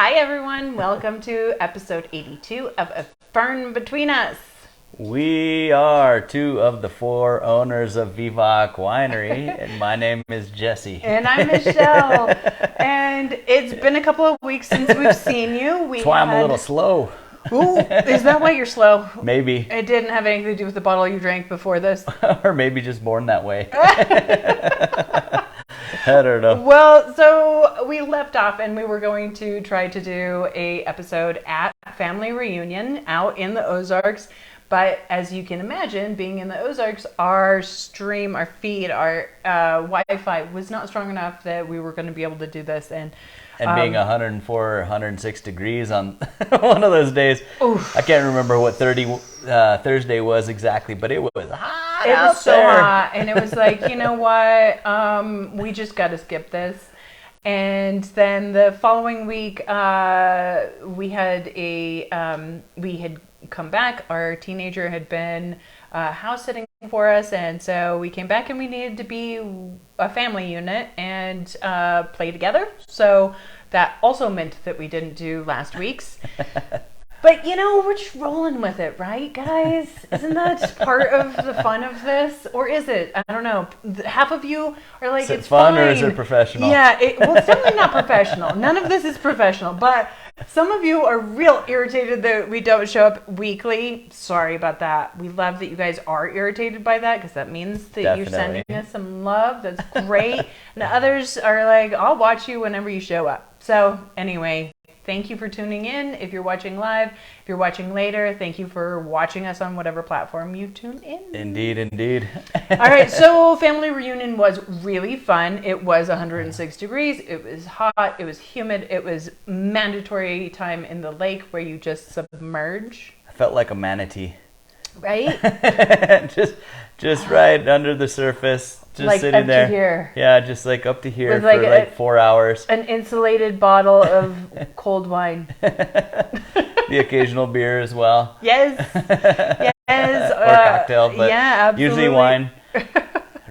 Hi everyone, welcome to episode 82 of A Fern Between Us. We are two of the four owners of Vivac Winery, and my name is Jesse. And I'm Michelle. And it's been a couple of weeks since we've seen you. That's why I'm a little slow. Ooh, is that why you're slow? Maybe. It didn't have anything to do with the bottle you drank before this. Or maybe just born that way. I don't know. Well, so we left off and we were going to try to do a episode at family reunion out in the Ozarks. But as you can imagine, being in the Ozarks, our feed, our Wi-Fi was not strong enough that we were going to be able to do this. And being 104, 106 degrees on one of those days. Oof. I can't remember what Thursday was exactly, but it was hot It out was so there. hot. And it was like, you know what? We just got to skip this. And then the following week, we had come back. Our teenager had been house sitting for us, and so we came back and we needed to be a family unit and play together. So that also meant that we didn't do last week's. But, you know, we're just rolling with it, right, guys? Isn't that part of the fun of this? Or is it? I don't know. Half of you are like, it's fun fine. Or is it professional? Yeah, well, it's definitely not professional. None of this is professional. But some of you are real irritated that we don't show up weekly. Sorry about that. We love that you guys are irritated by that because that means that you're sending us some love. That's great. And others are like, I'll watch you whenever you show up. So anyway, thank you for tuning in. If you're watching live, if you're watching later, thank you for watching us on whatever platform you tune in. Indeed. All right, so family reunion was really fun. It was 106 degrees. It was hot. It was humid. It was mandatory time in the lake where you just submerge. I felt like a manatee. Right? just right under the surface. Just like sitting up there. To here. Yeah, just like up to here with like for like 4 hours. An insulated bottle of cold wine. The occasional beer as well. Yes. Yes. Or cocktail, but yeah, absolutely. Usually wine.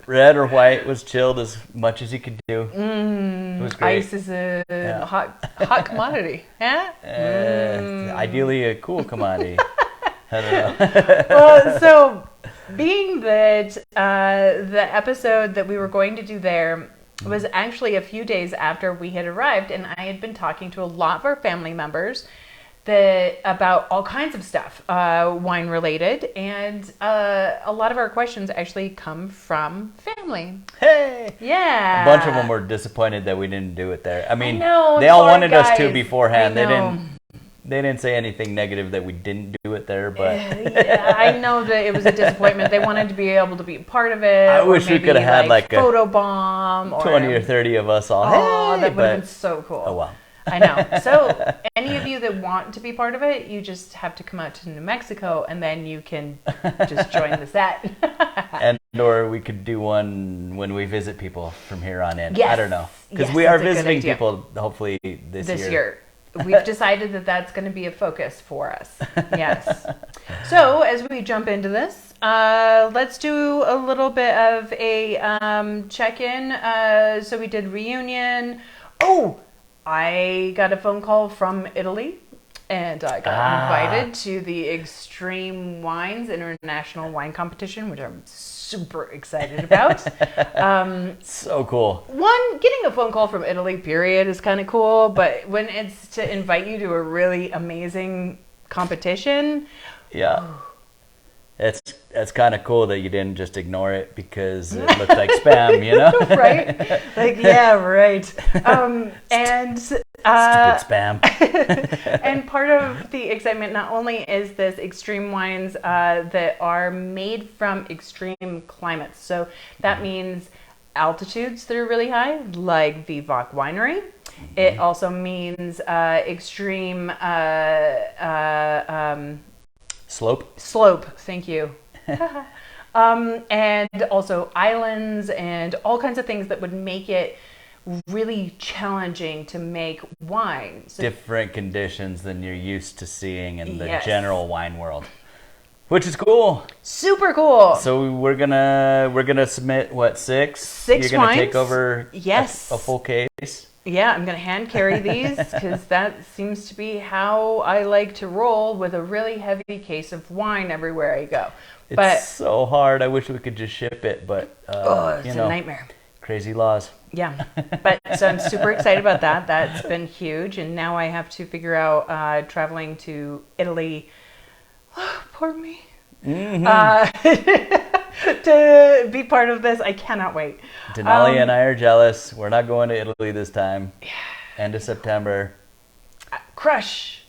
Red or white was chilled as much as you could do. It was great. Ice is a hot commodity. Yeah? Ideally a cool commodity. I don't know. Well, so being that the episode that we were going to do there was actually a few days after we had arrived, and I had been talking to a lot of our family members about all kinds of stuff, wine related, and a lot of our questions actually come from family. Hey! Yeah. A bunch of them were disappointed that we didn't do it there. I mean, know, they all wanted guys. us to beforehand. I They didn't say anything negative that we didn't do it there, but yeah, I know that it was a disappointment. They wanted to be able to be a part of it. I wish we could have had like a photo bomb or 20 or 30 of us all. Oh, that would have been so cool. Oh well. I know. So any of you that want to be part of it, you just have to come out to New Mexico and then you can just join the set. Or we could do one when we visit people from here on in. Yes. I don't know. Because Yes, we are that's a good visiting idea. people hopefully this year. We've decided that that's going to be a focus for us. Yes. So as we jump into this, let's do a little bit of a check-in. So we did reunion. Oh, I got a phone call from Italy. And I got invited to the Extreme Wines International Wine Competition, which I'm super excited about. So cool. Getting a phone call from Italy, period, is kind of cool. But when it's to invite you to a really amazing competition. Yeah. It's kind of cool that you didn't just ignore it because it looked like spam, you know? Right? Like, yeah, right. And stupid spam. And part of the excitement not only is this extreme wines that are made from extreme climates. So that means altitudes that are really high, like Vivac Winery. It also means extreme slope, thank you. And also islands and all kinds of things that would make it really challenging to make wine. So different conditions than you're used to seeing in the general wine world. Which is cool. Super cool. So we're gonna submit what, six? Six You're gonna wines? take over Yes. a full case. Yeah, I'm going to hand carry these because that seems to be how I like to roll, with a really heavy case of wine everywhere I go. It's so hard. I wish we could just ship it, but it's a nightmare. Crazy laws. Yeah, but so I'm super excited about that. That's been huge, and now I have to figure out traveling to Italy. Oh, pardon me. To be part of this. I cannot wait. Denali and I are jealous. We're not going to Italy this time. Yeah. End of September. Crush.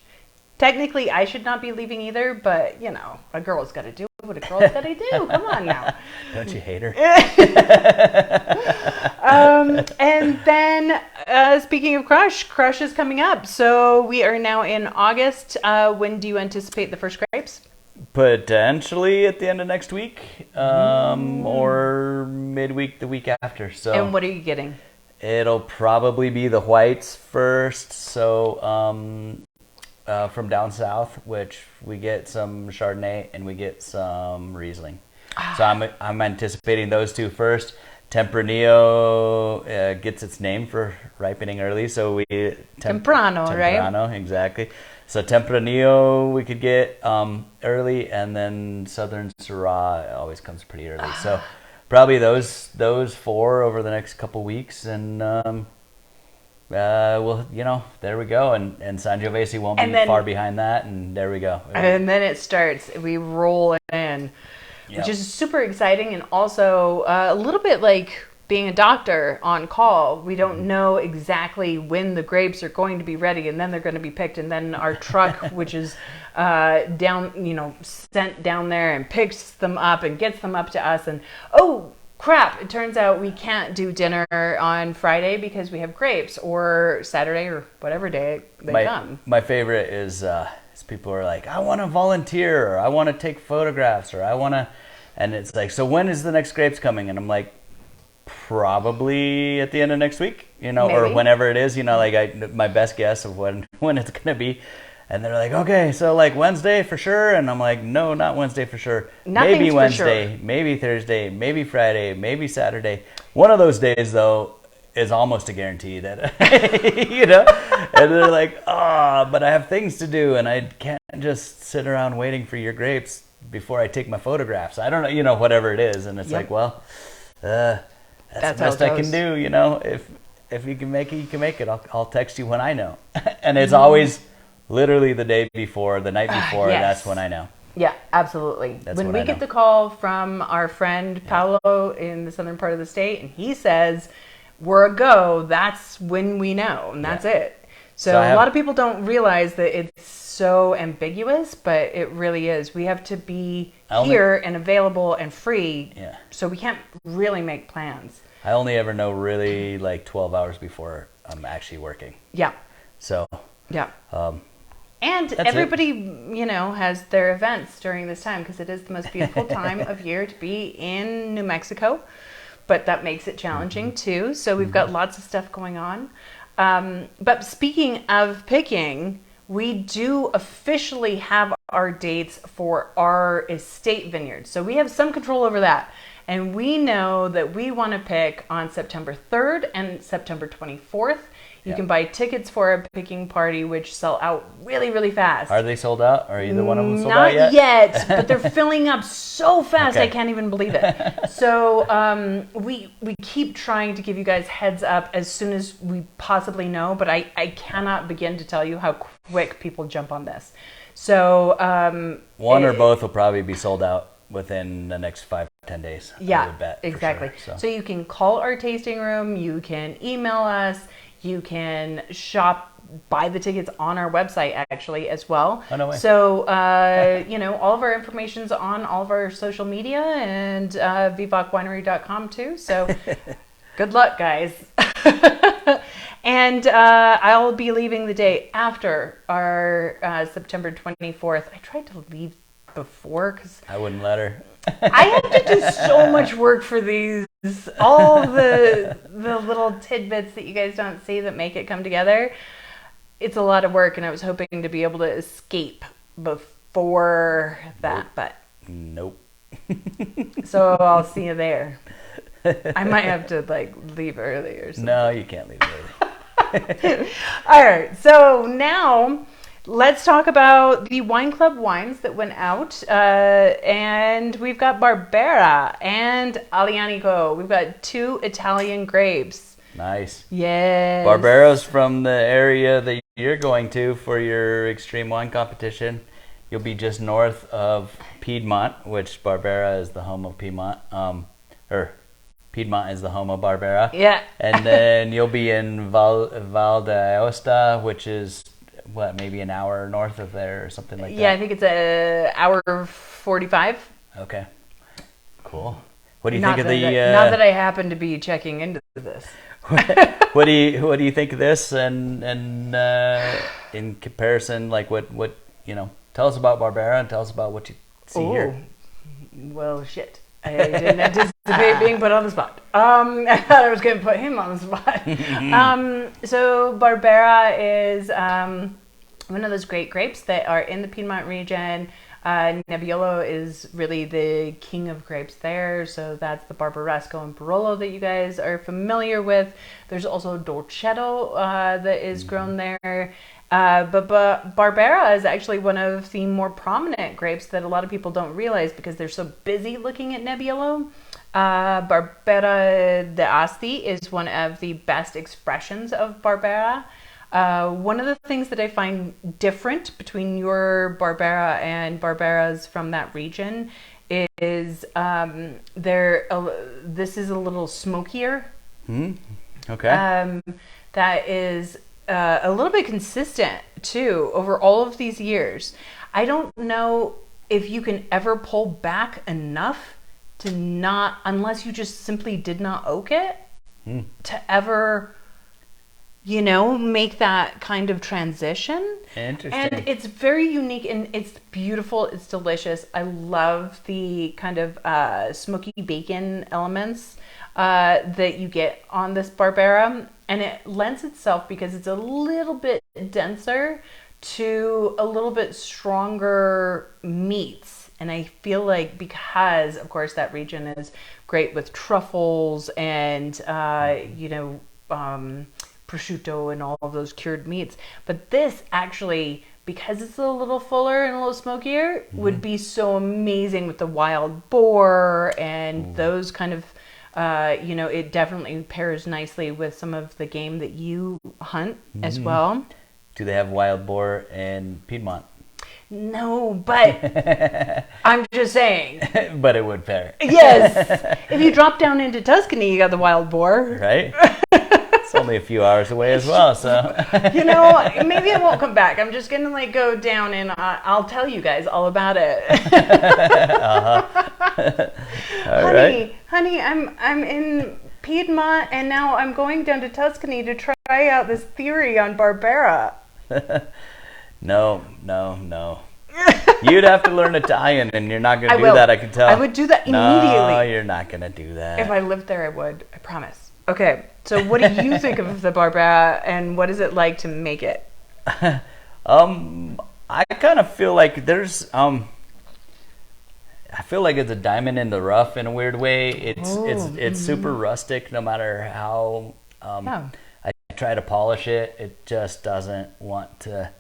Technically, I should not be leaving either, but, you know, a girl's got to do what a girl's got to do. Come on now. Don't you hate her? And then, speaking of Crush is coming up. So we are now in August. When do you anticipate the first grapes? Potentially at the end of next week, or midweek the week after. So. And what are you getting? It'll probably be the whites first. So from down south, which we get some Chardonnay and we get some Riesling. So I'm anticipating those two first. Tempranillo gets its name for ripening early, so we Temprano, right? Temprano, exactly. So Tempranillo we could get early, and then Southern Syrah always comes pretty early. So probably those four over the next couple weeks, and well, you know, there we go. And Sangiovese won't be far behind that, and there we go. And then it starts. We roll it in. Yep. Which is super exciting, and also a little bit like being a doctor on call. We don't know exactly when the grapes are going to be ready, and then they're going to be picked, and then our truck, which is sent down there and picks them up and gets them up to us, and oh crap, it turns out we can't do dinner on Friday because we have grapes, or Saturday, or whatever day they come. My favorite is people are like, I want to volunteer, or I want to take photographs, or I want to, and it's like, so when is the next grapes coming? And I'm like, probably at the end of next week, you know, Maybe. Or whenever it is, you know, like my best guess of when it's going to be. And they're like, okay, so like Wednesday for sure. And I'm like, no, not Wednesday for sure. Nothing's maybe for Wednesday, sure. Maybe Thursday, maybe Friday, maybe Saturday. One of those days, though, is almost a guarantee that, you know, and they're like, but I have things to do, and I can't just sit around waiting for your grapes before I take my photographs. I don't know, you know, whatever it is. And it's like, well, that's the best I can do, you know. If you can make it, you can make it. I'll text you when I know. And it's always literally the day before, the night before, yes. That's when I know. Yeah, absolutely. That's when we get the call from our friend Paolo in the southern part of the state, and he says, we're a go, that's when we know, and that's it. So a lot of people don't realize that it's so ambiguous, but it really is. We have to be here and available and free, so we can't really make plans. I only ever know really like 12 hours before I'm actually working. Yeah. So. Yeah. And everybody, you know, has their events during this time because it is the most beautiful time of year to be in New Mexico. But that makes it challenging too. So we've got lots of stuff going on. But speaking of picking, we do officially have our dates for our estate vineyard. So we have some control over that. And we know that we want to pick on September 3rd and September 24th. You can buy tickets for a picking party, which sell out really, really fast. Are they sold out? Are either one of them sold Not out yet? Not yet, but they're filling up so fast, I can't even believe it. So we keep trying to give you guys heads up as soon as we possibly know, but I cannot begin to tell you how quick people jump on this. So one or both will probably be sold out within the next 5-10 days. Yeah, I would bet, exactly. Sure, so you can call our tasting room, you can email us, you can buy the tickets on our website actually as well. Oh, no way. So, you know, all of our information's on all of our social media and vivocwinery.com too. So good luck, guys. And I'll be leaving the day after our September 24th. I tried to leave before because I wouldn't let her. I have to do so much work for these, all the little tidbits that you guys don't see that make it come together. It's a lot of work, and I was hoping to be able to escape before that, but nope. So I'll see you there. I might have to like leave early or something. No, you can't leave early. All right, so now let's talk about the wine club wines that went out. And we've got Barbera and Aglianico. We've got 2 Italian grapes. Nice. Yes. Barbera's from the area that you're going to for your extreme wine competition. You'll be just north of Piedmont, which Barbera is the home of Piedmont. Or Piedmont is the home of Barbera. Yeah. And then you'll be in Val d'Aosta, which is, what, maybe an hour north of there or something like that? Yeah, I think it's an hour 45. Okay. Cool. What do you think of the... Not that I happen to be checking into this. what do you think of this and in comparison, like what tell us about Barbera and tell us about what you see here. Well, shit. I didn't anticipate being put on the spot. I thought I was going to put him on the spot. So Barbera is one of those great grapes that are in the Piedmont region. Nebbiolo is really the king of grapes there. So that's the Barbaresco and Barolo that you guys are familiar with. There's also Dolcetto that is grown there. But Barbera is actually one of the more prominent grapes that a lot of people don't realize because they're so busy looking at Nebbiolo. Barbera d'Asti is one of the best expressions of Barbera. One of the things that I find different between your Barbera and Barberas from that region is this is a little smokier. Okay. That is a little bit consistent too over all of these years. I don't know if you can ever pull back enough to not, unless you just simply did not oak it, to ever, make that kind of transition. Interesting. And it's very unique and it's beautiful. It's delicious. I love the kind of smoky bacon elements that you get on this Barbera. And it lends itself, because it's a little bit denser, to a little bit stronger meats. And I feel like because, of course, that region is great with truffles and, prosciutto and all of those cured meats. But this actually, because it's a little fuller and a little smokier, would be so amazing with the wild boar and those kind of, it definitely pairs nicely with some of the game that you hunt as well. Do they have wild boar in Piedmont? No, but I'm just saying. But it would pair. Yes. If you drop down into Tuscany, you got the wild boar. Right? It's only a few hours away as well, so. Maybe I won't come back. I'm just going to go down and I'll tell you guys all about it. Honey, I'm in Piedmont and now I'm going down to Tuscany to try out this theory on Barbera. No. You'd have to learn Italian, and you're not going to do that, I can tell. I would do that immediately. No, you're not going to do that. If I lived there, I would. I promise. Okay, so what do you think of the Barbera, and what is it like to make it? I kind of feel like there's... I feel like it's a diamond in the rough in a weird way. It's super rustic, no matter how I try to polish it. It just doesn't want to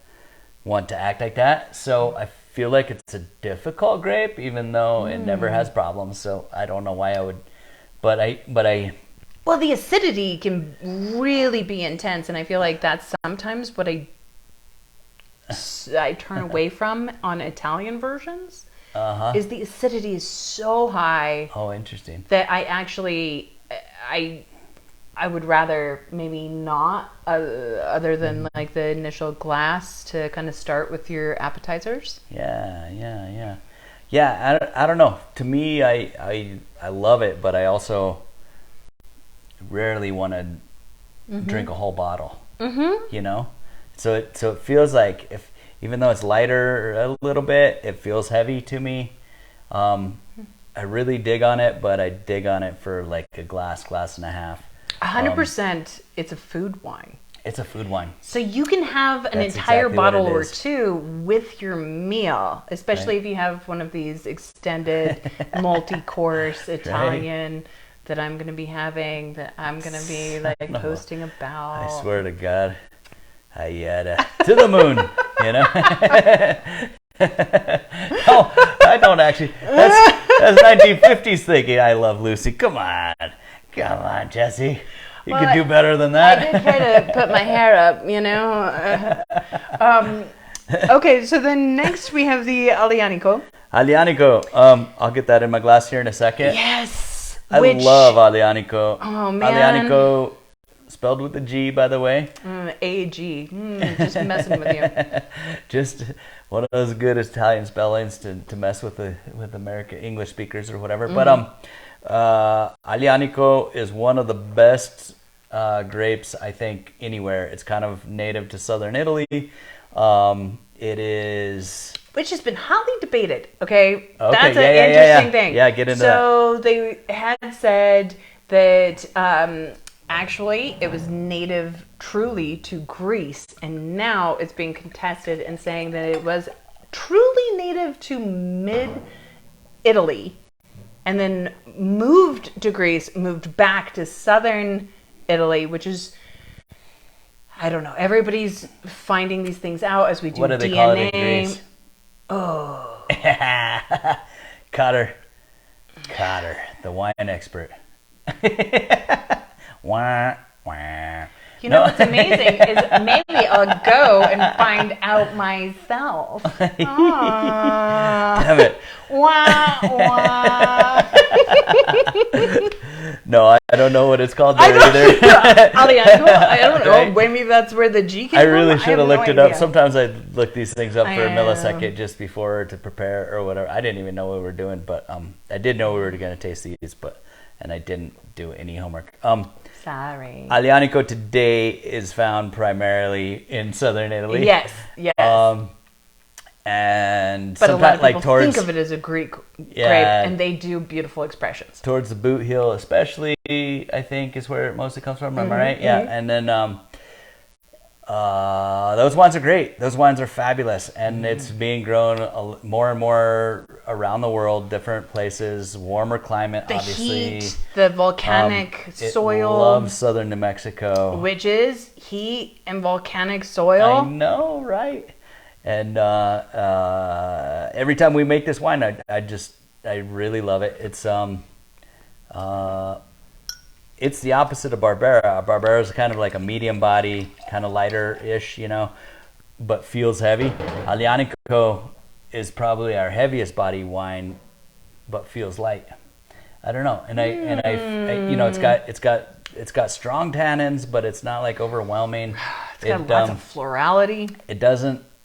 act like that. So I feel like it's a difficult grape, even though it never has problems. So I don't know why I would, but I. Well, the acidity can really be intense, and I feel like that's sometimes what I turn away from on Italian versions. Is the acidity is so high. Oh, interesting. That I would rather maybe not, other than like the initial glass to kind of start with your appetizers. Yeah. I don't know. To me, I love it, but I also rarely want to drink a whole bottle. So it feels like even though it's lighter a little bit, it feels heavy to me. I really dig on it, but I dig on it for like a glass and a half. 100%, it's a food wine. It's a food wine. So you can have an entire bottle or two with your meal, especially if you have one of these extended multi-course Italian that I'm going to be having, that I'm going to be like posting about. I swear to God. To the moon, you know? No, I don't actually. That's 1950s thinking. I love Lucy. Come on, Jesse. You could do better than that. I did try to put my hair up, you know. Okay, so then next we have the Aglianico. Aglianico. I'll get that in my glass here in a second. Yes. I love Aglianico. Oh man. Aglianico, spelled with a G, by the way. A-G. Just messing with you. Just one of those good Italian spellings to mess with American English speakers or whatever. Mm-hmm. But Aglianico is one of the best grapes, I think, anywhere. It's kind of native to southern Italy. It is... Which has been hotly debated, okay? That's an interesting thing. Yeah, get into that. So they had said that actually it was native truly to Greece, and now it's being contested and saying that it was truly native to mid-Italy, and then moved to Greece, moved back to southern Italy, which is... I don't know. Everybody's finding these things out as we do DNA. What do they call it in Greece? Oh. Cotter, the wine expert. Wah, wah. You know what's amazing is maybe I'll go and find out myself. Damn it. Wah, wah. No, I don't know what it's called there either. I don't know. Right? Maybe that's where the G came from. I really should have looked it up. Sometimes I look these things up for a millisecond just before to prepare or whatever. I didn't even know what we were doing, but I did know we were going to taste these, and I didn't do any homework. Sorry. Aglianico today is found primarily in southern Italy. Yes. But a lot of people think of it as a Greek grape, and they do beautiful expressions. Towards the boot heel, especially, I think, is where it mostly comes from. Am I right? Yeah. And then those wines are great. Those wines are fabulous, and it's being grown more and more around the world, different places, warmer climate, obviously. Heat, the volcanic soil. It loves southern New Mexico. Which is heat and volcanic soil. I know, right? And every time we make this wine, I really love it. It's the opposite of Barbera. Barbera is kind of like a medium body, kind of lighter-ish, you know, but feels heavy. Aglianico is probably our heaviest body wine, but feels light. I don't know, and I you know, it's got strong tannins, but it's not like overwhelming. It's got lots of florality.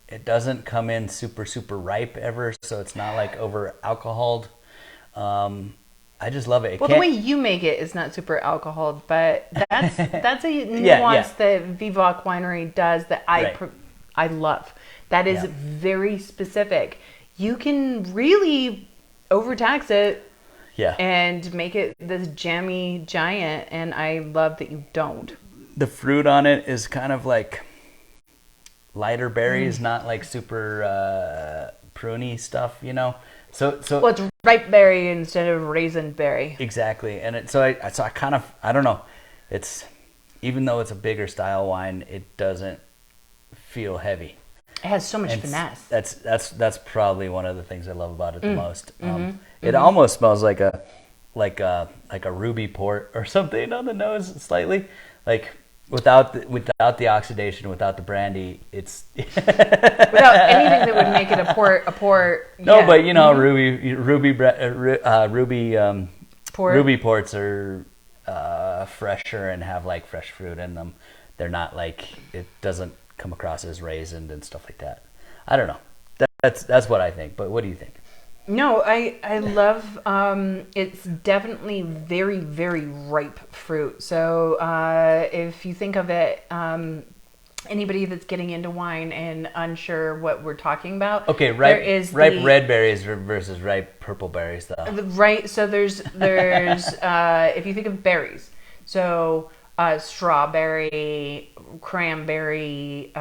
It doesn't come in super ripe ever, so it's not like over alcoholed. I just love it. The way you make it is not super alcoholed, but that's a nuance that Vivac Winery does that I love. That is very specific. You can really overtax it and make it this jammy giant, and I love that you don't. The fruit on it is kind of like lighter berries, not like super pruny stuff, you know. So it's ripe berry instead of raisin berry. Exactly, and I kind of, I don't know. It's, even though it's a bigger style wine, it doesn't feel heavy. It has so much finesse. That's probably one of the things I love about it the most. It almost smells like a ruby port or something on the nose, slightly, like. Without the oxidation, without the brandy, it's without anything that would make it a port. No, but you know, ruby ports are fresher and have like fresh fruit in them. They're not like, it doesn't come across as raisined and stuff like that. I don't know. That's what I think. But what do you think? No, I love, it's definitely very, very ripe fruit. So if you think of it, anybody that's getting into wine and unsure what we're talking about. Okay, ripe red berries versus ripe purple berries, though. Right, so there's if you think of berries, so strawberry, cranberry,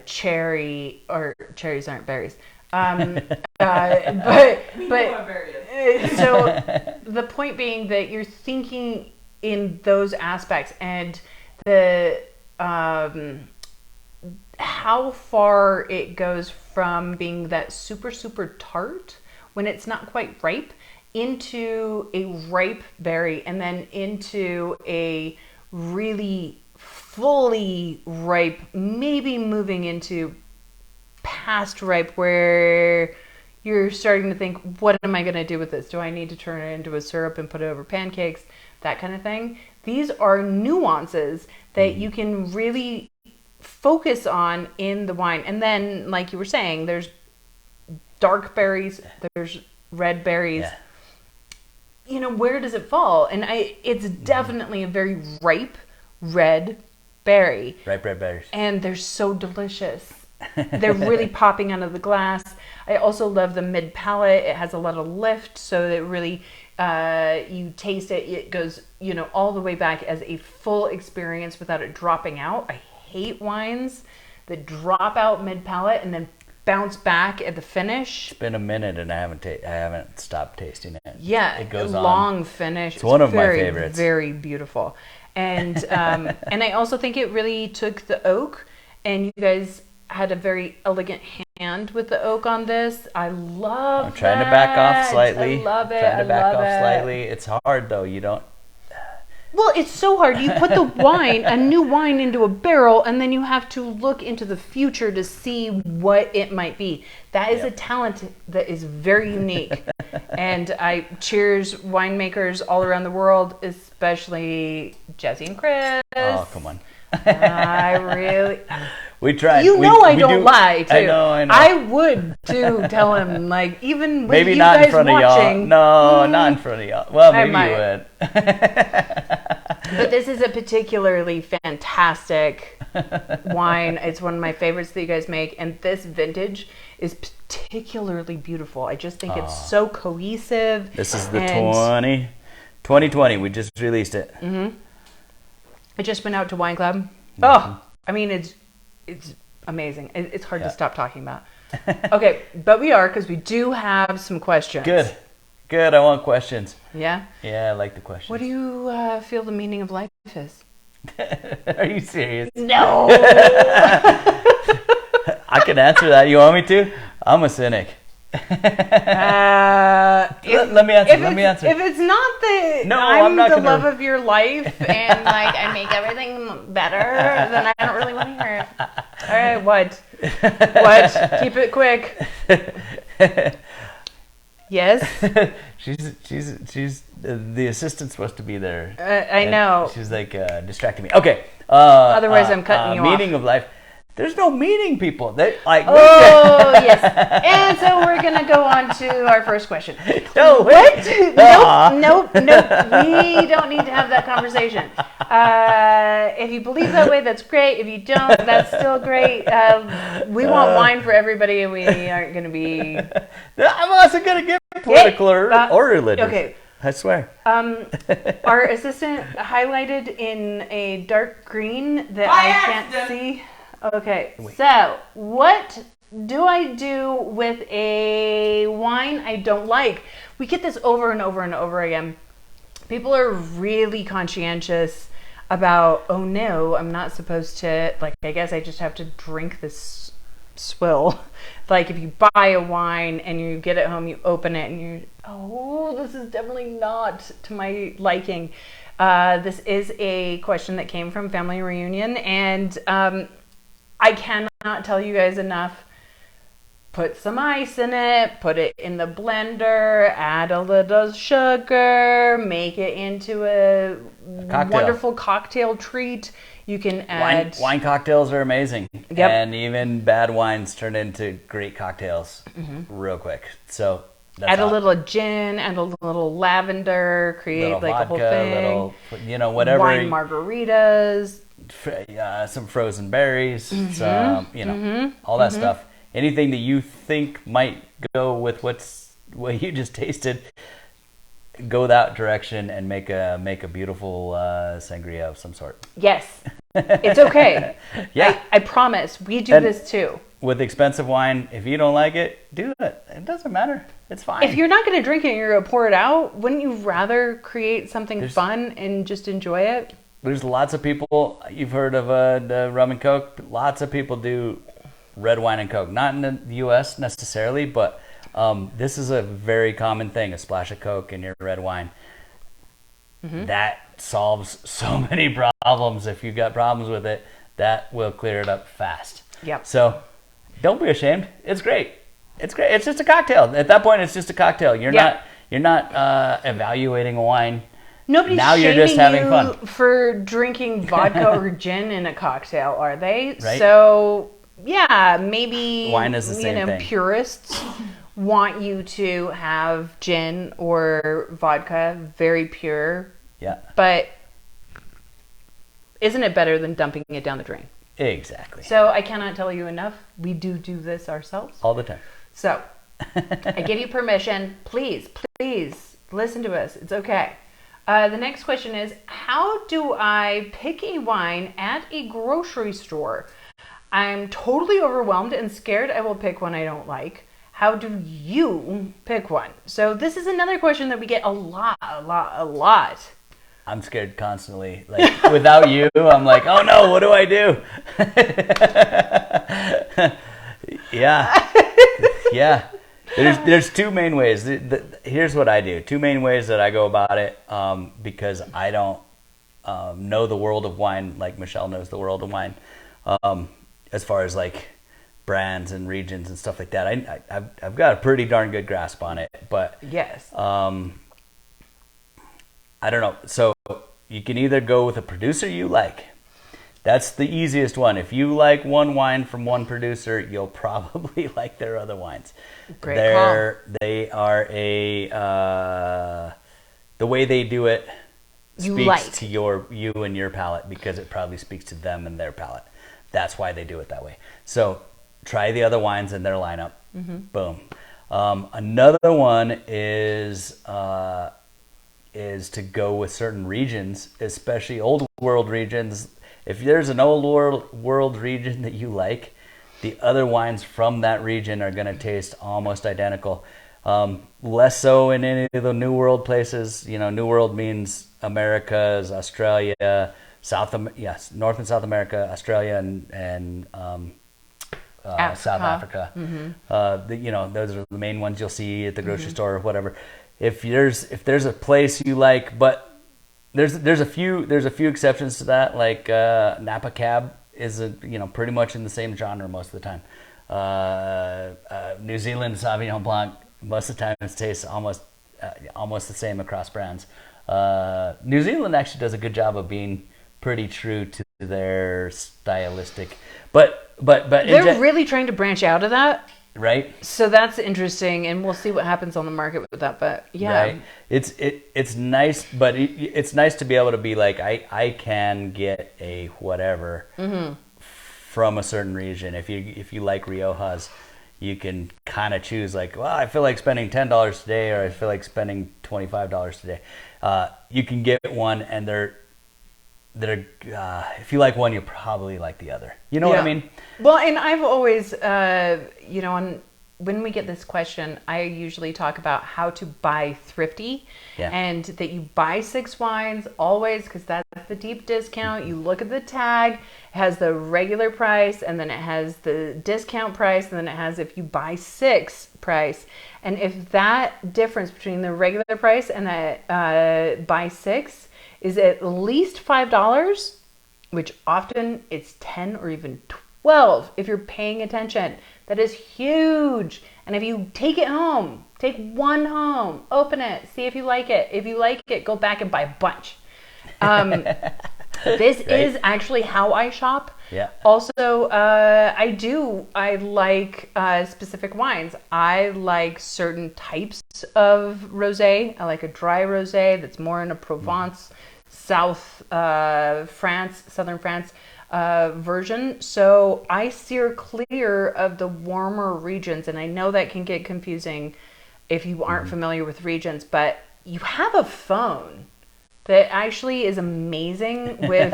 cherry, or cherries aren't berries. But so the point being that you're thinking in those aspects, and the how far it goes from being that super, super tart when it's not quite ripe into a ripe berry, and then into a really fully ripe, maybe moving into past ripe, where you're starting to think, what am I going to do with this? Do I need to turn it into a syrup and put it over pancakes? That kind of thing. These are nuances that you can really focus on in the wine. And then, like you were saying, there's dark berries, there's red berries. Yeah. You know, where does it fall? And it's definitely a very ripe red berry. Ripe red berries. And they're so delicious. They're really popping out of the glass. I also love the mid palate. It has a lot of lift, so that really you taste it. It goes, you know, all the way back as a full experience without it dropping out. I hate wines that drop out mid palate and then bounce back at the finish. It's been a minute and I haven't stopped tasting it. Yeah, it goes long on. finish. It's one of my favorites. Very beautiful, and and I also think it really took the oak, and you guys had a very elegant hand with the oak on this. I love. I'm trying to back off slightly. I love it. Trying to back off it. slightly. It's hard though. You don't. Well, it's so hard. You put the wine, a new wine, into a barrel, and then you have to look into the future to see what it might be. That is a talent that is very unique. And I cheers winemakers all around the world, especially Jesse and Chris. Oh, come on. I really... We tried. You know I don't lie, too. I know. I would, too, tell him, like, even with maybe you not guys in front watching. of y'all. No, not in front of y'all. Well, maybe you would. But this is a particularly fantastic wine. It's one of my favorites that you guys make. And this vintage is particularly beautiful. I just think it's so cohesive. This is the 2020. We just released it. Mm-hmm. I just went out to Wine Club. Mm-hmm. Oh, I mean, it's amazing. It's hard to stop talking about. Okay, but we are, because we do have some questions. Good. I want questions. Yeah? Yeah, I like the questions. What do you feel the meaning of life is? Are you serious? No! I can answer that. You want me to? I'm a cynic. Let me answer. If it's not I'm the love of your life and like I make everything better, then I don't really want to hear it. All right, what? Keep it quick. Yes. She's the assistant's supposed to be there. I know. She's like distracting me. Okay. Otherwise, I'm cutting you off. Meaning of life. There's no meaning, people. Yes. And so we're gonna go on to our first question. No, what? Nope. We don't need to have that conversation. If you believe that way, that's great. If you don't, that's still great. We want wine for everybody, and we aren't gonna be. I'm also gonna get political or religious. Okay. I swear. Our assistant highlighted in a dark green that I can't see. Okay, so what do I do with a wine I don't like? We get this over and over and over again. People are really conscientious about, oh no, I'm not supposed to, like, I guess I just have to drink this swill. Like, if you buy a wine and you get it home, you open it and you're, oh, this is definitely not to my liking. This is a question that came from Family Reunion, and I cannot tell you guys enough. Put some ice in it, put it in the blender, add a little sugar, make it into a wonderful cocktail treat. You can add... Wine cocktails are amazing. Yep. And even bad wines turn into great cocktails real quick. So add a little gin, add a little lavender, create like vodka, a whole thing. Little, whatever. Wine margaritas. Some frozen berries, some, all that stuff. Anything that you think might go with what you just tasted, go that direction and make a beautiful sangria of some sort. Yes, it's okay. Yeah, I promise. We do this too. With expensive wine, if you don't like it, do it. It doesn't matter. It's fine. If you're not going to drink it and you're going to pour it out, wouldn't you rather create something fun and just enjoy it? There's lots of people, you've heard of the rum and coke. Lots of people do red wine and coke. Not in the U.S. necessarily, but this is a very common thing, a splash of coke in your red wine. Mm-hmm. That solves so many problems. If you've got problems with it, that will clear it up fast. Yep. So don't be ashamed. It's great. It's great. It's just a cocktail. At that point, it's just a cocktail. You're not evaluating a wine. Nobody's now you're just having fun for drinking vodka or gin in a cocktail, are they? Right. So yeah, maybe wine is the same thing. Purists want you to have gin or vodka, very pure. Yeah. But isn't it better than dumping it down the drain? Exactly. So I cannot tell you enough. We do this ourselves. All the time. So I give you permission. Please listen to us. It's okay. The next question is, how do I pick a wine at a grocery store? I'm totally overwhelmed and scared I will pick one I don't like. How do you pick one? So this is another question that we get a lot. I'm scared constantly. Like without you, I'm like, oh no, what do I do? Yeah. There's two main ways. Here's what I do. Two main ways that I go about it, because I don't know the world of wine like Michelle knows the world of wine, as far as like brands and regions and stuff like that. I've got a pretty darn good grasp on it, but yes. I don't know. So you can either go with a producer you like. That's the easiest one. If you like one wine from one producer, you'll probably like their other wines. Great call. They are the way they do it speaks to you and your palate, because it probably speaks to them and their palate. That's why they do it that way. So try the other wines in their lineup. Mm-hmm. Boom. Another one is to go with certain regions, especially old world regions. If there's an old world region that you like, the other wines from that region are going to taste almost identical. Less so in any of the New World places. You know, New World means Americas, Australia, North and South America, Australia, and South Africa. Mm-hmm. Those are the main ones you'll see at the grocery store or whatever. If there's a place you like, but there's a few exceptions to that. Like Napa Cab is pretty much in the same genre most of the time. New Zealand Sauvignon Blanc most of the time it tastes almost the same across brands. New Zealand actually does a good job of being pretty true to their stylistic, but they're really trying to branch out of that. Right. So that's interesting, and we'll see what happens on the market with that. But yeah, right. It's nice, but it's nice to be able to be like, I can get a whatever from a certain region. If you like Riojas, you can kind of choose like, well, I feel like spending $10 today, or I feel like spending $25 today. You can get one, and they're if you like one, you probably like the other. You know what I mean? Well, and I've always, when we get this question, I usually talk about how to buy thrifty, and that you buy 6 wines always, because that's the deep discount. You look at the tag, it has the regular price, and then it has the discount price, and then it has if you buy 6 price. And if that difference between the regular price and the buy 6 is at least $5, which often it's 10 or even 12 if you're paying attention. That is huge. And if you take it home, take one home, open it, see if you like it. If you like it, go back and buy a bunch. This is actually how I shop. Yeah. Also, I like specific wines. I like certain types of rosé. I like a dry rosé that's more in a Provence, southern France version. So I steer clear of the warmer regions, and I know that can get confusing if you aren't familiar with regions, but you have a phone that actually is amazing with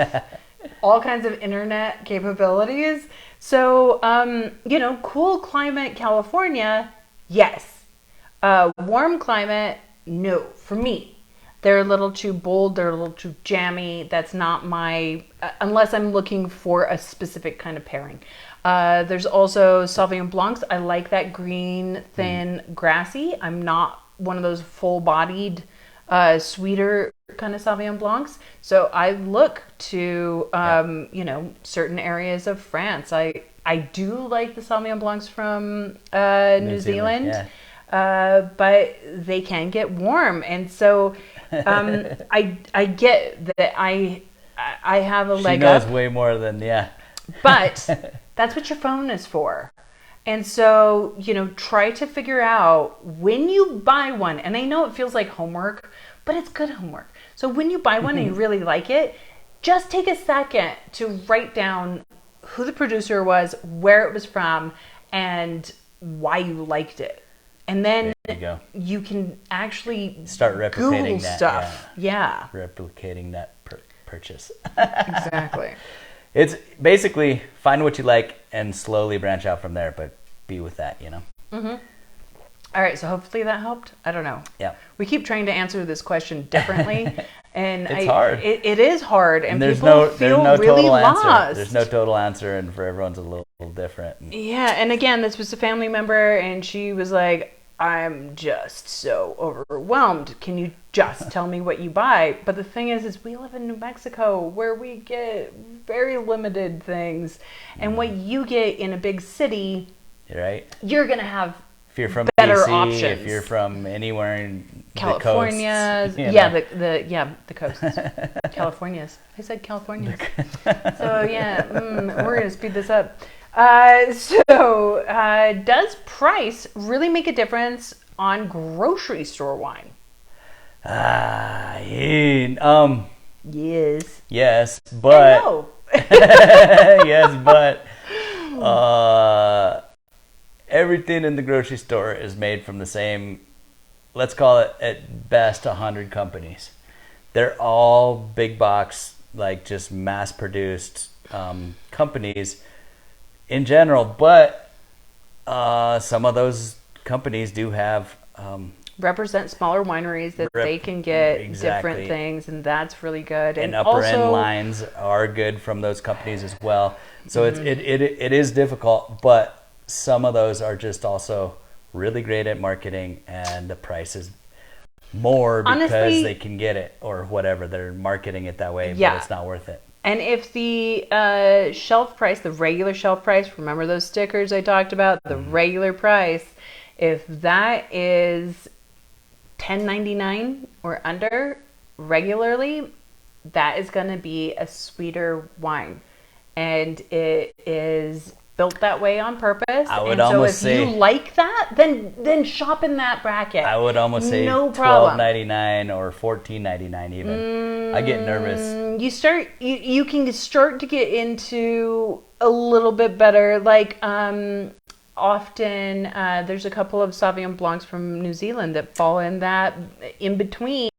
all kinds of internet capabilities. So, cool climate California, yes. Warm climate, no, for me. They're a little too bold, they're a little too jammy. That's not my, unless I'm looking for a specific kind of pairing. There's also Sauvignon Blancs. I like that green, thin, grassy. I'm not one of those full-bodied, sweeter kind of Sauvignon Blancs. So I look to, certain areas of France. I do like the Sauvignon Blancs from New Zealand, but they can get warm. And so I get that I have a leg up. She knows way more than, But that's what your phone is for. And so, try to figure out when you buy one, and I know it feels like homework, but it's good homework. So when you buy one and you really like it, just take a second to write down who the producer was, where it was from, and why you liked it. And then you can actually start replicating Google that stuff. Yeah. Replicating that purchase. Exactly. It's basically find what you like and slowly branch out from there, but be with that, Mm-hmm. All right, so hopefully that helped. I don't know. Yeah. We keep trying to answer this question differently, and it's hard. It is hard, and there's people feel no really total lost. answer. There's no total answer, and for everyone's a little different. Yeah, and again, this was a family member, and she was like, "I'm just so overwhelmed. Can you just tell me what you buy?" But the thing is we live in New Mexico, where we get very limited things, and what you get in a big city, right? You're gonna have. If you're from better DC, options. if you're from anywhere in California, the coast, the coast, California's. I said California's. So yeah, we're gonna speed this up. Does price really make a difference on grocery store wine? Yes. Yes, but no. yes, but everything in the grocery store is made from the same, let's call it at best 100 companies. They're all big box, like just mass produced companies in general, but some of those companies do have represent smaller wineries that they can get different things, and that's really good. And upper end lines are good from those companies as well. So it is difficult, but some of those are just also really great at marketing, and the price is more because they can get it or whatever. They're marketing it that way, but it's not worth it. And if the shelf price, the regular shelf price, remember those stickers I talked about, the regular price, if that is $10.99 or under regularly, that is going to be a sweeter wine, and it is built that way on purpose. I would almost say, if you like that, then shop in that bracket. I would almost say $12.99 or $14.99 even. I get nervous. You can start to get into a little bit better. Like often there's a couple of Sauvignon Blancs from New Zealand that fall in that in between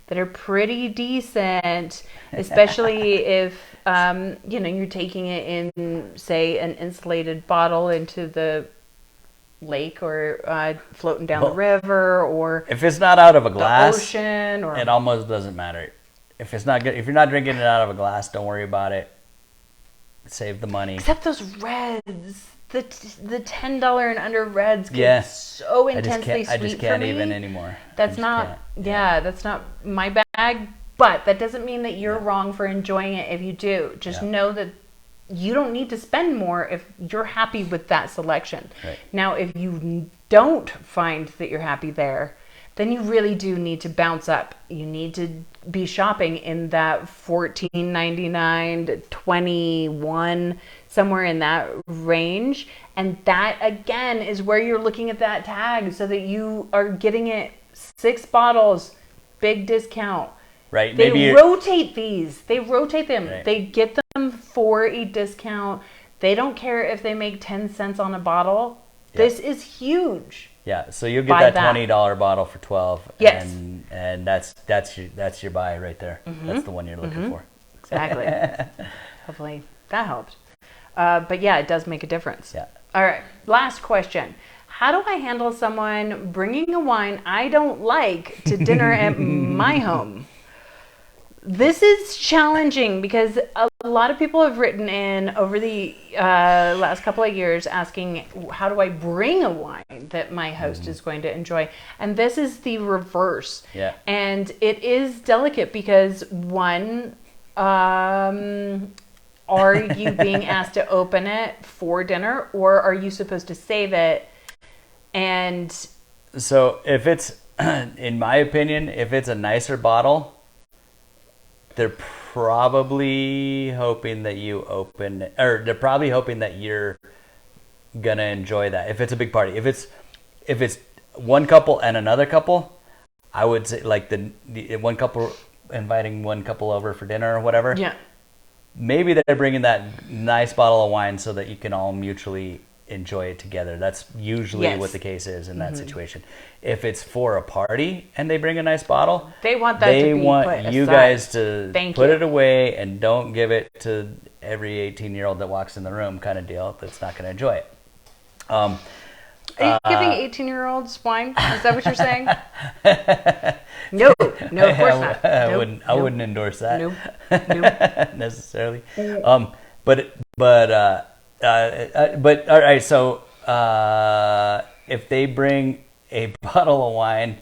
that are pretty decent, especially if you're taking it in, say, an insulated bottle into the lake or floating down the river, or if it's not out of a glass, the ocean, or it almost doesn't matter. If it's not good, if you're not drinking it out of a glass, don't worry about it. Save the money. Except those reds. The $10 and under reds get so intensely sweet for me. I just can't even anymore. That's not my bag, but that doesn't mean that you're wrong for enjoying it if you do. Just know that you don't need to spend more if you're happy with that selection. Right. Now, if you don't find that you're happy there, then you really do need to bounce up. You need to be shopping in that $14.99 to $21, somewhere in that range. And that, again, is where you're looking at that tag so that you are getting it 6 bottles, big discount. Right. They rotate these. They rotate them. Right. They get them for a discount. They don't care if they make 10 cents on a bottle. This is huge. Yeah, so you'll get that $20 bottle for 12. Yes. And that's your buy right there. That's the one you're looking for. Exactly. Hopefully that helped. But yeah, it does make a difference. Yeah. All right. Last question. How do I handle someone bringing a wine I don't like to dinner at my home? This is challenging because a lot of people have written in over the last couple of years asking, how do I bring a wine that my host is going to enjoy? And this is the reverse. Yeah. And it is delicate because one, are you being asked to open it for dinner, or are you supposed to save it? And so if it's, in my opinion, if it's a nicer bottle, they're probably hoping that you open, or they're probably hoping that you're gonna enjoy that. If it's a big party, if it's one couple and another couple, I would say like the one couple inviting one couple over for dinner or whatever. Yeah. Maybe they're bringing that nice bottle of wine so that you can all mutually enjoy it together. That's usually what the case is in that situation. If it's for a party and they bring a nice bottle, they want that to be they want put you aside. guys to put it away and don't give it to every 18-year-old that walks in the room kind of deal that's not going to enjoy it. Are you giving 18-year-olds wine? Is that what you're saying? No, of course not. I wouldn't endorse that. Nope. Necessarily. But all right. So if they bring a bottle of wine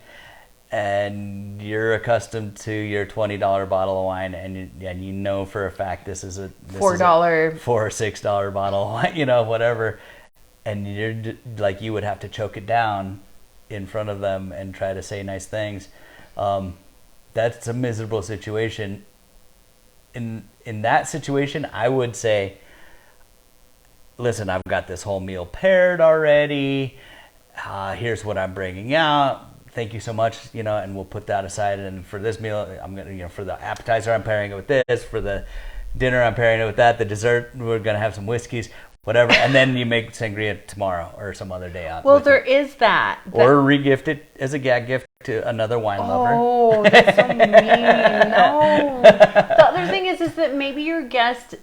and you're accustomed to your $20 bottle of wine, and you know for a fact this is a $4 $4 or $6 bottle of wine, whatever, and you're like, you would have to choke it down in front of them and try to say nice things. That's a miserable situation. In that situation, I would say, listen, I've got this whole meal paired already. Here's what I'm bringing out. Thank you so much, and we'll put that aside. And for this meal, I'm gonna, for the appetizer, I'm pairing it with this. For the dinner, I'm pairing it with that. The dessert, we're gonna have some whiskeys, whatever. And then you make sangria tomorrow or some other day out. Well, there is that. Or regift it as a gag gift to another wine lover. Oh, that's so mean. No. The other thing is that maybe your guest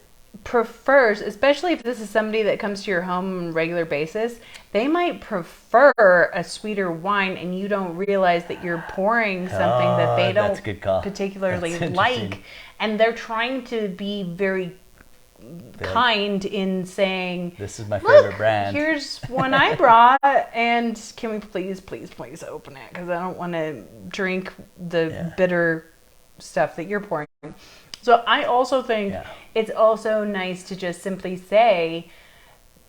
prefers, especially if this is somebody that comes to your home on a regular basis, they might prefer a sweeter wine, and you don't realize that you're pouring something that they don't particularly like, and they're trying to be very kind in saying, this is my favorite brand. Here's one I brought, and can we please open it, because I don't want to drink the bitter stuff that you're pouring. So I also think it's also nice to just simply say,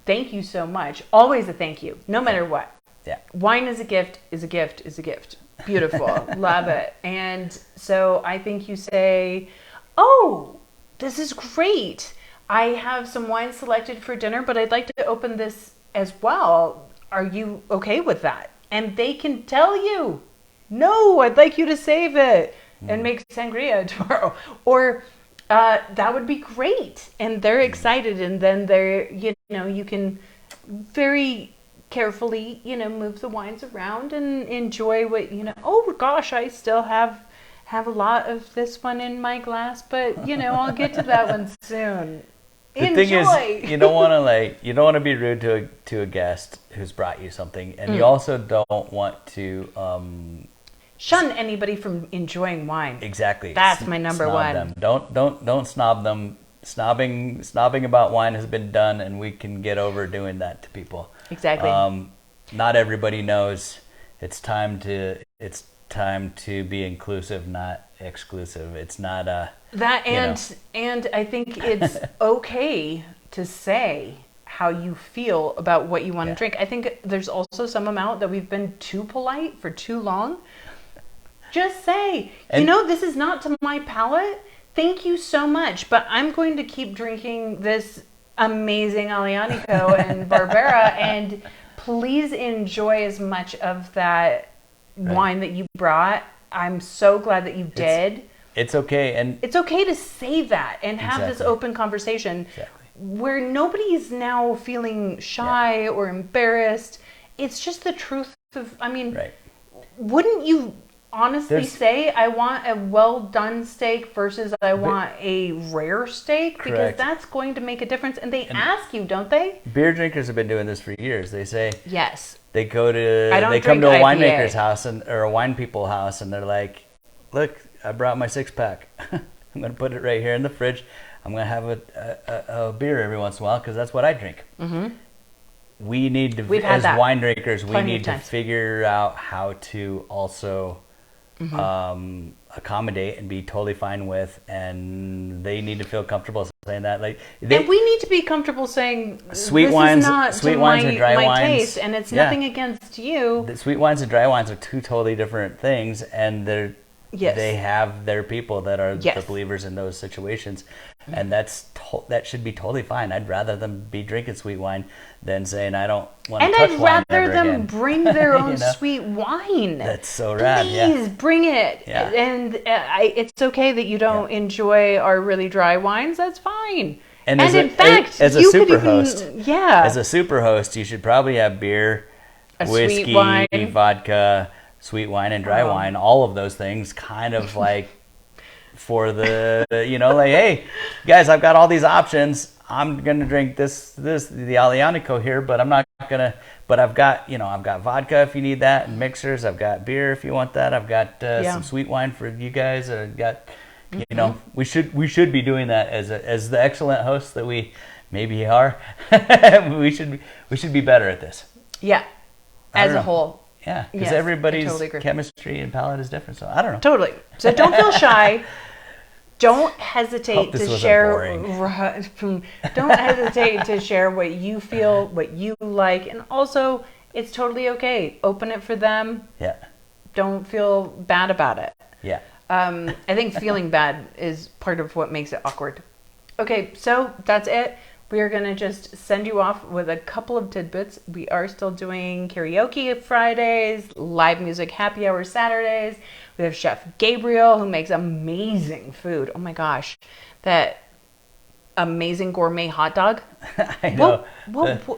thank you so much. Always a thank you, no matter what. Yeah. Wine is a gift, is a gift, is a gift. Beautiful. Love it. And so I think you say, oh, this is great. I have some wine selected for dinner, but I'd like to open this as well. Are you okay with that? And they can tell you, no, I'd like you to save it and make sangria tomorrow. Or that would be great. And they're excited. And then they're, you can very carefully, move the wines around and enjoy what, oh gosh, I still have a lot of this one in my glass, but I'll get to that one soon. The thing is, you don't want to be rude to a guest who's brought you something, and you also don't want to shun anybody from enjoying wine. Exactly. That's my number one. Them. Don't snob them. Snobbing about wine has been done, and we can get over doing that to people. Exactly. Not everybody knows it's time to be inclusive, not exclusive. It's not that, and I think it's okay to say how you feel about what you want to drink. I think there's also some amount that we've been too polite for too long. Just say, this is not to my palate. Thank you so much, but I'm going to keep drinking this amazing Aglianico and Barbera, and please enjoy as much of that wine that you brought. I'm so glad that you did. It's okay, and it's okay to say that and have this open conversation where nobody's now feeling shy or embarrassed. it's just the truth of, I mean, Right. wouldn't you honestly say I want a well done steak versus I want a rare steak? Because Correct. that's going to make a difference. And they ask you, don't they? Beer drinkers have been doing this for years. They say Yes. they go to they drink come to a IPA. winemaker's house or a wine people house, and they're like, "Look, I brought my 6-pack. I'm gonna put it right here in the fridge. I'm gonna have a beer every once in a while because that's what I drink." Mm-hmm. We need to, as wine drinkers, we need to figure out how to also accommodate and be totally fine with, and they need to feel comfortable saying that. Like, and we need to be comfortable saying sweet wines and dry wines, taste, and it's nothing against you. The sweet wines and dry wines are two totally different things, and they have their people that are the believers in those situations, and that should be totally fine. I'd rather them be drinking sweet wine than saying I don't want to touch wine. And I'd rather them again. Bring their own sweet wine. That's so rad. Please bring it. Yeah. And it's okay that you don't enjoy our really dry wines. That's fine. And in fact, as a super host, you should probably have beer, whiskey, sweet wine, vodka, sweet wine, and dry wine. All of those things, kind of like for the like, hey guys, I've got all these options. I'm gonna drink the Aglianico here, but I'm not gonna. But I've got vodka if you need that, and mixers. I've got beer if you want that. I've got some sweet wine for you guys. I've got, we should be doing that as the excellent hosts that we maybe are. we should be better at this. Yeah, as a whole. Yeah, because everybody's chemistry and palate is different. So I don't know. Totally. So don't feel shy. Don't hesitate to share. Don't hesitate to share what you feel, what you like, and also it's totally okay. Open it for them. Yeah. Don't feel bad about it. Yeah. I think feeling bad is part of what makes it awkward. Okay, so that's it. We are going to just send you off with a couple of tidbits. We are still doing karaoke Fridays, live music happy hour Saturdays. We have Chef Gabriel, who makes amazing food. Oh my gosh, that amazing gourmet hot dog. I know. It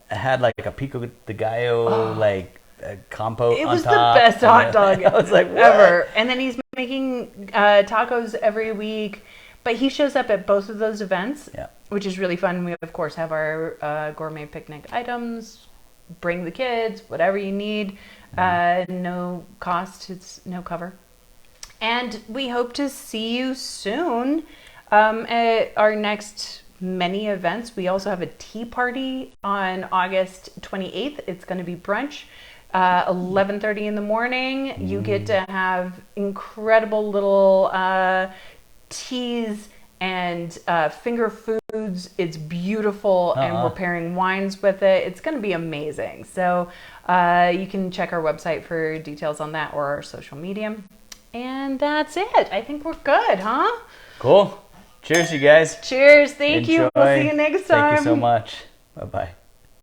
had like a pico de gallo, like a compote It on was top. the best hot dog I was like, what? ever. And then he's making tacos every week. But he shows up at both of those events, which is really fun. We, of course, have our gourmet picnic items. Bring the kids, whatever you need. No cost, it's no cover. And we hope to see you soon at our next many events. We also have a tea party on August 28th. It's going to be brunch. 11:30 in the morning. You get to have incredible little teas and finger foods. It's beautiful, and we're pairing wines with it. It's going to be amazing. So you can check our website for details on that or our social media. And that's it. I think we're good, huh? Cool. Cheers, you guys. Cheers. Thank you. We'll see you next time. Thank you so much. Bye-bye.